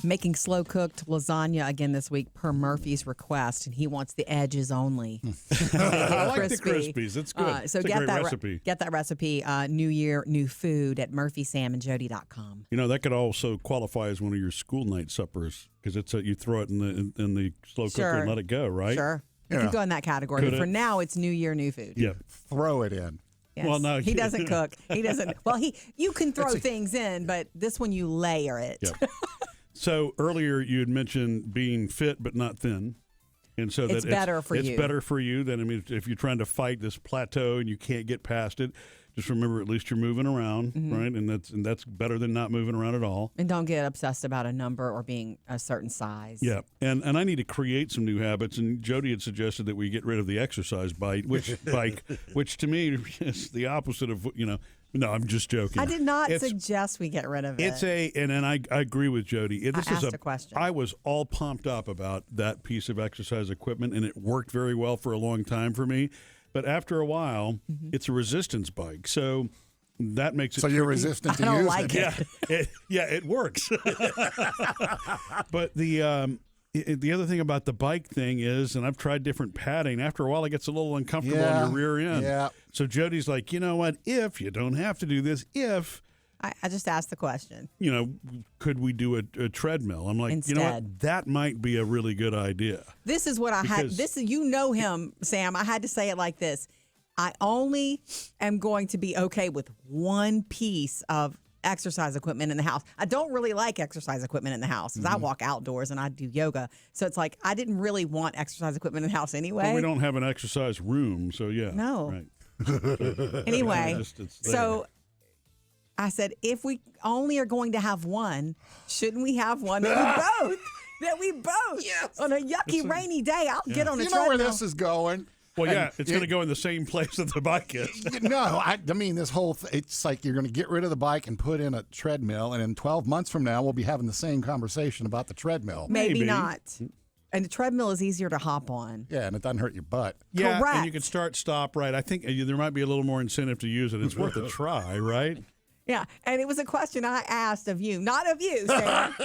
Making slow-cooked lasagna again this week per Murphy's request, and he wants the edges only. I like the crispies. It's good. So it's a great recipe. Get that recipe, New Year, New Food at murphysamandjodi.com. You know, that could also qualify as one of your school night suppers because it's you throw it in the slow cooker and let it go, right? Sure. It could go in that category. But for now, it's New Year, New Food. Yeah. Throw it in. Yes. Well, no. He doesn't cook. He doesn't. Well, you can throw things in, but this one you layer it. Yeah. So earlier you had mentioned being fit but not thin. And so it's better for you. It's better for you than, I mean, if you're trying to fight this plateau and you can't get past it, just remember at least you're moving around, right? And that's better than not moving around at all. And don't get obsessed about a number or being a certain size. Yeah. And I need to create some new habits. And Jodi had suggested that we get rid of the exercise bike, which to me is the opposite of, no, I'm just joking. I did not suggest we get rid of it. And I agree with Jodi. I asked a question. I was all pumped up about that piece of exercise equipment, and it worked very well for a long time for me. But after a while, it's a resistance bike, so that makes it. So tricky. you're resistant to I don't use like it. It works. But the other thing about the bike thing is, and I've tried different padding, after a while it gets a little uncomfortable on your rear end. Yeah. So Jodi's like, you know what? If you don't have to do this, I just asked the question. Could we do a treadmill? I'm like, Instead. you know what? That might be a really good idea. This is what I had. You know him, Sam. I had to say it like this. I only am going to be okay with one piece of exercise equipment in the house. I don't really like exercise equipment in the house because I walk outdoors and I do yoga. So it's like I didn't really want exercise equipment in the house anyway. But we don't have an exercise room, so yeah. No. Right. Anyway, so I said, if we only are going to have one, shouldn't we have one that we both? Yes. On a yucky rainy day, I'll get on a treadmill. You know where this is going? Well, yeah, it's going to go in the same place that the bike is. No, I mean, this whole it's like you're going to get rid of the bike and put in a treadmill, and in 12 months from now, we'll be having the same conversation about the treadmill. Maybe not. And the treadmill is easier to hop on. Yeah, and it doesn't hurt your butt. Yeah, Correct. and you can stop, right? I think there might be a little more incentive to use it. It's worth a try, right? Yeah, and it was a question I asked of you, not of you, Sam.